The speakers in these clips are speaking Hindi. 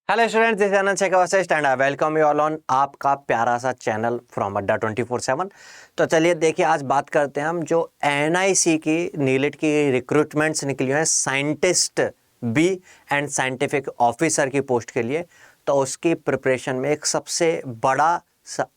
Hello students, this is Anand Shekhawat and I welcome you all on आपका प्यारा सा चैनल फ्रॉम अड्डा 24/7। तो चलिए देखिए, आज बात करते हैं हम जो एनआईसी की नीलिट की रिक्रूटमेंट्स निकली हैं scientist B and scientific officer की पोस्ट के लिए। तो उसकी प्रिपरेशन में एक सबसे बड़ा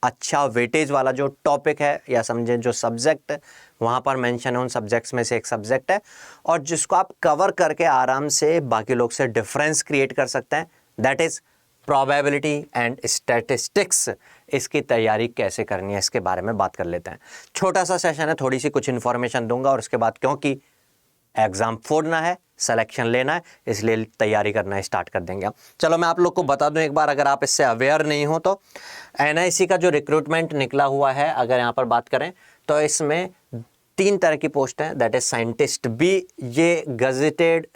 अच्छा वेटेज वाला जो टॉपिक है या समझें जो सब्जेक्ट वहाँ पर मेंशन है, उन सब्जेक्ट्स में से एक सब्जेक्ट है और जिसको आप कवर करके आराम से बाकी लोग से डिफरेंस क्रिएट कर सकते हैं, that is probability and statistics. इसकी तैयारी कैसे करनी है इसके बारे में बात कर लेते हैं। छोटा सा सेशन है, थोड़ी सी कुछ इन्फॉर्मेशन दूंगा और उसके बाद क्योंकि एग्ज़ाम फोड़ना है, सिलेक्शन लेना है, इसलिए तैयारी करना स्टार्ट कर देंगे हम। चलो मैं आप लोग को बता दूं एक बार, अगर आप इससे अवेयर नहीं हो तो एनआईसी का जो रिक्रूटमेंट निकला हुआ है, अगर यहाँ पर बात करें तो इसमें 3 तरह की पोस्ट हैं। दैट इज साइंटिस्ट बी, ये गजेटेड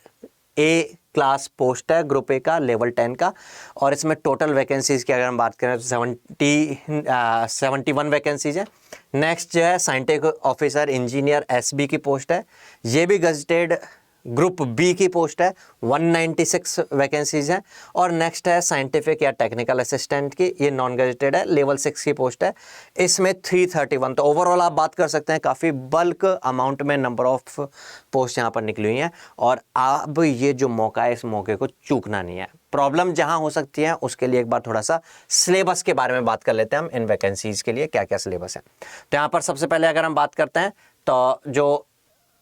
ए क्लास पोस्ट है, ग्रुप ए का, लेवल 10 का। और इसमें टोटल वैकेंसीज की अगर हम बात करें तो 71 वैकेंसीज है। नेक्स्ट जो है साइंटिफिक ऑफिसर इंजीनियर एसबी की पोस्ट है, ये भी गजेटेड ग्रुप बी की पोस्ट है, 196 वैकेंसीज हैं। और नेक्स्ट है साइंटिफिक या टेक्निकल असिस्टेंट की, ये नॉन गजेटेड है, लेवल 6 की पोस्ट है, इसमें 331। तो ओवरऑल आप बात कर सकते हैं काफ़ी बल्क अमाउंट में नंबर ऑफ पोस्ट यहाँ पर निकली हुई हैं। और अब ये जो मौका है, इस मौके को चूकना नहीं है। प्रॉब्लम जहाँ हो सकती है उसके लिए एक बार थोड़ा सा सिलेबस के बारे में बात कर लेते हैं हम, इन वैकेंसीज के लिए क्या क्या सिलेबस है। तो यहाँ पर सबसे पहले अगर हम बात करते हैं तो जो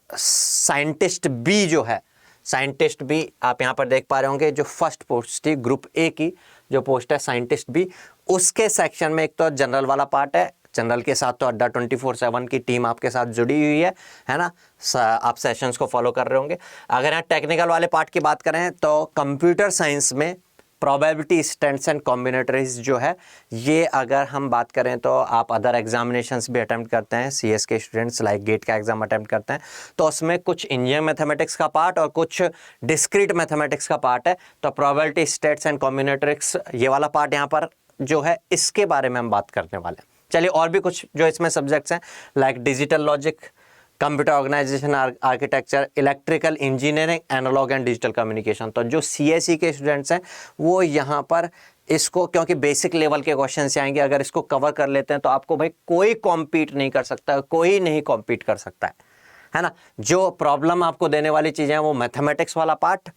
साइंटिस्ट बी जो है, साइंटिस्ट बी आप यहाँ पर देख पा रहे होंगे, जो फर्स्ट पोस्ट थी ग्रुप ए की जो पोस्ट है साइंटिस्ट बी, उसके सेक्शन में एक तो जनरल वाला पार्ट है। जनरल के साथ तो अड्डा 24/7 की टीम आपके साथ जुड़ी हुई है ना, आप सेशंस को फॉलो कर रहे होंगे। अगर यहाँ टेक्निकल वाले पार्ट की बात करें तो कंप्यूटर साइंस में प्रोबेबिलिटी स्टैंड्स एंड कॉम्बिनेटरीज जो है, ये अगर हम बात करें तो आप अदर एग्जामिनेशंस भी अटेम्प्ट करते हैं, सीएस के स्टूडेंट्स लाइक गेट का एग्जाम अटेम्प्ट करते हैं, तो उसमें कुछ इंजीनियरिंग मैथमेटिक्स का पार्ट और कुछ डिस्क्रीट मैथमेटिक्स का पार्ट है। तो प्रोबेबिलिटी स्टैट्स एंड कॉम्बिनेटरिक्स ये वाला पार्ट यहाँ पर जो है, इसके बारे में हम बात करने वाले हैं। चलिए और भी कुछ जो इसमें सब्जेक्ट्स हैं like digital logic, computer organisation architecture, electrical engineering, analogue and digital communication. तो जो सीएसई के स्टूडेंट्स हैं वो यहाँ पर इसको, क्योंकि बेसिक लेवल के क्वेश्चन से आएंगे, अगर इसको कवर कर लेते हैं तो आपको भाई कोई कॉम्पीट नहीं कर सकता, कोई नहीं कॉम्पीट कर सकता है ना। जो प्रॉब्लम आपको देने वाली चीज़ें हैं वो मैथमेटिक्स वाला पार्ट,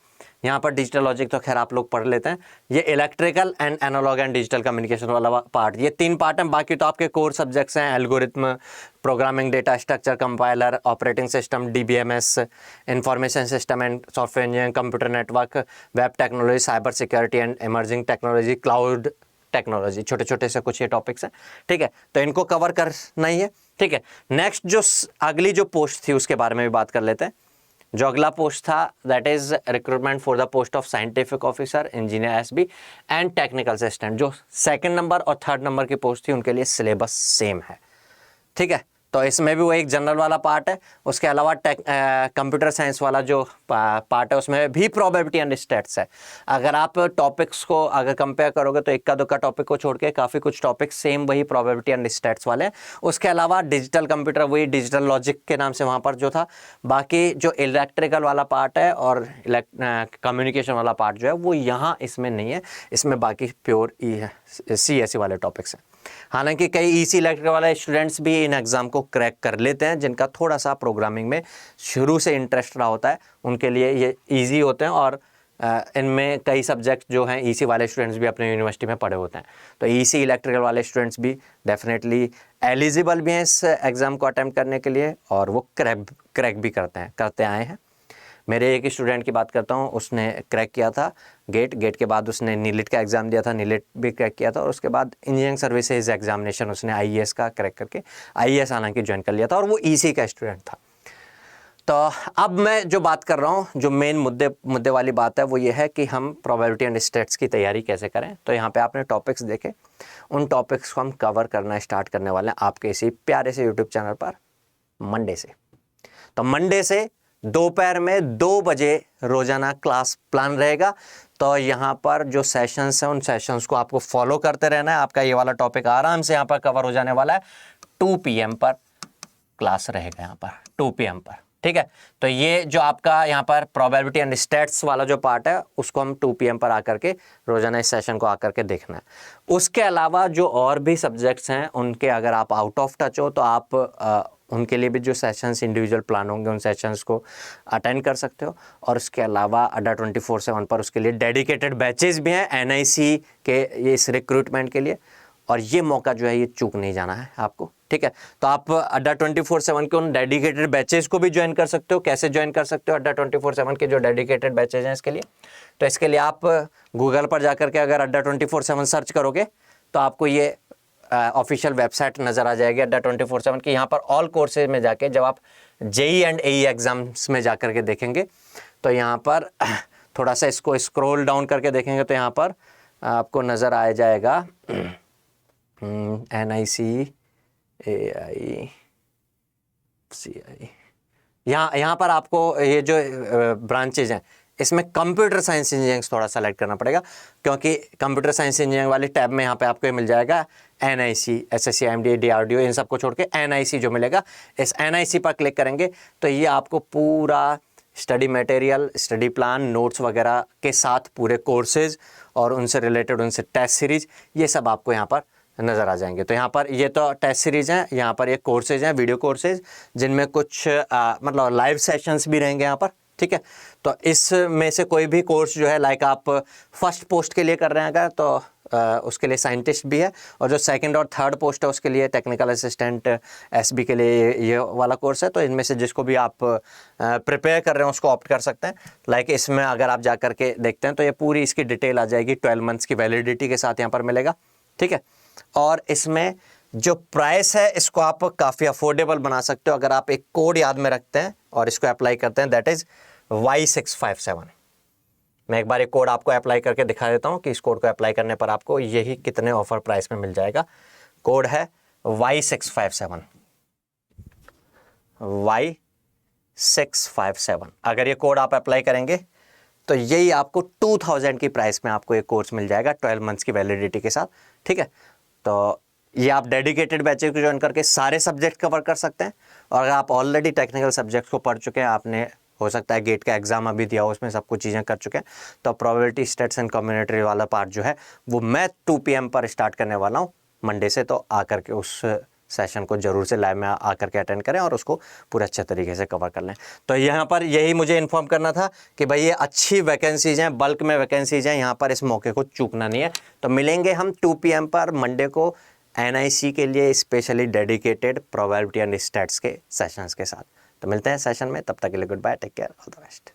यहाँ पर डिजिटल लॉजिक तो खैर आप लोग पढ़ लेते हैं, ये electrical and analogue and digital communication वाला पार्ट, ये 3 पार्ट हैं। बाकी तो आपके कोर सब्जेक्ट्स हैं algorithm, programming, data structure, compiler, operating system, DBMS, information system and software engineering, computer network, web technology, cyber security and emerging technology, cloud technology, छोटे छोटे से कुछ ये टॉपिक्स हैं। ठीक है, तो इनको कवर करना ही है। ठीक है, नेक्स्ट जो अगली जो पोस्ट थी उसके बारे में भी बात कर लेते हैं। जो अगला पोस्ट था that is recruitment for the post of scientific officer engineer SB and technical assistant. जो 2nd नंबर और 3rd नंबर की पोस्ट थी उनके लिए सिलेबस सेम है। ठीक है, तो इसमें भी वो एक जनरल वाला पार्ट है, उसके अलावा कंप्यूटर साइंस वाला जो पार्ट है उसमें भी प्रोबेबिलिटी एंड स्टैट्स है। अगर आप टॉपिक्स को अगर कंपेयर करोगे तो इक्का दुक्का टॉपिक को छोड़ के काफ़ी कुछ टॉपिक सेम वही प्रोबेबिलिटी एंड स्टैट्स वाले हैं। उसके अलावा डिजिटल कंप्यूटर वही डिजिटल लॉजिक के नाम से वहाँ पर जो था, बाकी जो इलेक्ट्रिकल वाला पार्ट है और कम्युनिकेशन वाला पार्ट जो है वो यहाँ इसमें नहीं है, इसमें बाकी प्योर सीएसई वाले टॉपिक्स हैं। हालांकि कई ईसी इलेक्ट्रिकल वाले स्टूडेंट्स भी इन एग्ज़ाम को क्रैक कर लेते हैं, जिनका थोड़ा सा प्रोग्रामिंग में शुरू से इंटरेस्ट रहा होता है, उनके लिए ये इजी होते हैं। और इनमें कई सब्जेक्ट जो हैं ईसी वाले स्टूडेंट्स भी अपने यूनिवर्सिटी में पढ़े होते हैं, तो ईसी इलेक्ट्रिकल वाले स्टूडेंट्स भी डेफिनेटली एलिजिबल भी हैं इस एग्ज़ाम को अटैम्प्ट करने के लिए, और वो क्रैक भी करते आए हैं। मेरे एक स्टूडेंट की बात करता हूँ, उसने क्रैक किया था गेट के बाद उसने नीलिट का एग्ज़ाम दिया था, नीलिट भी क्रैक किया था, और उसके बाद इंजीनियरिंग सर्विसेज एग्जामिनेशन उसने आईएएस का क्रैक करके आईएएस हालांकि ज्वाइन कर लिया था, और वो ईसी का स्टूडेंट था। तो अब मैं जो बात कर रहा हूँ, जो मेन मुद्दे वाली बात है वो ये है कि हम प्रोबेबिलिटी एंड स्टैट्स की तैयारी कैसे करें। तो यहाँ पे आपने टॉपिक्स देखे, उन टॉपिक्स को हम कवर करना स्टार्ट करने वाले हैं आपके इसी प्यारे से यूट्यूब चैनल पर मंडे से। तो मंडे से दोपहर में 2 बजे रोजाना क्लास प्लान रहेगा। तो यहाँ पर जो सेशंस हैं उन सेशंस को आपको फॉलो करते रहना है। आपका ये वाला टॉपिक आराम से यहाँ पर कवर हो जाने वाला है। 2 PM पर क्लास रहेगा, यहाँ पर 2 PM पर। ठीक है। तो ये जो आपका यहाँ पर प्रोबेबिलिटी एंड स्टैट्स वाला जो पार्ट है उसको हम 2 PM पर आकर के रोजाना इस सेशन को आकर के देखना है। उसके अलावा जो और भी सब्जेक्ट्स हैं उनके अगर आप आउट ऑफ टच हो तो आप उनके लिए भी जो सेशंस इंडिविजुअल प्लान होंगे उन सेशंस को अटेंड कर सकते हो। और उसके अलावा अड्डा 24/7 पर उसके लिए डेडिकेटेड बैचेस भी हैं NIC के ये इस रिक्रूटमेंट के लिए, और ये मौका जो है ये चूक नहीं जाना है आपको, ठीक है। तो आप अड्डा 24/7 के उन डेडिकेटेड बैचेस को भी ज्वाइन कर सकते हो। कैसे ज्वाइन कर सकते हो अड्डा 24/7 के जो डेडिकेटेड बैचेज हैं इसके लिए? तो इसके लिए आप गूगल पर जाकर के अगर अड्डा 24/7 सर्च करोगे तो आपको ये ऑफिशियल वेबसाइट नज़र आ जाएगी अड्डा 24/7 की। यहाँ पर ऑल कोर्सेज में जाके जब आप JEE एंड AE एग्जाम्स में जाकर के देखेंगे तो यहाँ पर थोड़ा सा इसको स्क्रॉल डाउन करके देखेंगे तो यहाँ पर आपको नज़र आ जाएगा NIC AI CI। यहाँ पर आपको ये जो ब्रांचेज हैं इसमें कंप्यूटर साइंस इंजीनियरिंग थोड़ा सेलेक्ट करना पड़ेगा, क्योंकि कंप्यूटर साइंस इंजीनियरिंग वाले टैब में यहाँ पे आपको ये मिल जाएगा NIC SSC IMD DRDO इन सबको छोड़ के NIC जो मिलेगा। इस NIC पर क्लिक करेंगे तो ये आपको पूरा study material, study plan, notes वगैरह के साथ पूरे कोर्सेज और उनसे रिलेटेड उनसे टेस्ट सीरीज ये सब आपको यहाँ पर नज़र आ जाएंगे। तो यहाँ पर ये तो टेस्ट सीरीज हैं, यहाँ पर ये कोर्सेज हैं, वीडियो कोर्सेज जिनमें कुछ मतलब लाइव सेशंस भी रहेंगे यहाँ पर, ठीक है। तो इसमें से कोई भी कोर्स जो है लाइक आप फर्स्ट पोस्ट के लिए कर रहे हैं अगर तो उसके लिए साइंटिस्ट भी है, और जो सेकंड और थर्ड पोस्ट है उसके लिए टेक्निकल असिस्टेंट SB के लिए ये वाला कोर्स है। तो इनमें से जिसको भी आप प्रिपेयर कर रहे हैं उसको ऑप्ट कर सकते हैं। लाइक इसमें अगर आप जा कर के देखते हैं तो ये पूरी इसकी डिटेल आ जाएगी, 12 मंथ्स की वैलिडिटी के साथ यहाँ पर मिलेगा, ठीक है। और इसमें जो प्राइस है इसको आप काफ़ी अफोर्डेबल बना सकते हो अगर आप एक कोड याद में रखते हैं और इसको अप्लाई करते हैं, दैट इज़ Y657। मैं एक बार एक कोड आपको अप्लाई करके दिखा देता हूं कि इस कोड को अप्लाई करने पर आपको यही कितने ऑफर प्राइस में मिल जाएगा। कोड है Y657 Y657। अगर ये कोड आप अप्लाई करेंगे तो यही आपको 2000 की प्राइस में आपको एक कोर्स मिल जाएगा 12 मंथ्स की वैलिडिटी के साथ, ठीक है। तो ये आप डेडिकेटेड बैचेस को ज्वाइन करके सारे सब्जेक्ट कवर कर सकते हैं। और अगर आप ऑलरेडी टेक्निकल सब्जेक्ट्स को पढ़ चुके हैं, आपने हो सकता है गेट का एग्जाम अभी दिया हो, उसमें सब कुछ चीज़ें कर चुके हैं, तो प्रोबेबिलिटी स्टैट्स एंड कम्युनिटी वाला पार्ट जो है वो मैं 2 PM पर स्टार्ट करने वाला हूँ मंडे से। तो आकर के उस सेशन को जरूर से लाइव में आकर के अटेंड करें और उसको पूरे अच्छे तरीके से कवर कर लें। तो यहाँ पर यही मुझे इन्फॉर्म करना था कि भाई ये अच्छी वैकेंसीज हैं, बल्क में वैकेंसीज हैं, यहाँ पर इस मौके को चूकना नहीं है। तो मिलेंगे हम 2 PM पर मंडे को NIC के लिए specially dedicated probability and stats के सेशंस के साथ। तो मिलते हैं सेशन में, तब तक के लिए good bye, take care, all the best.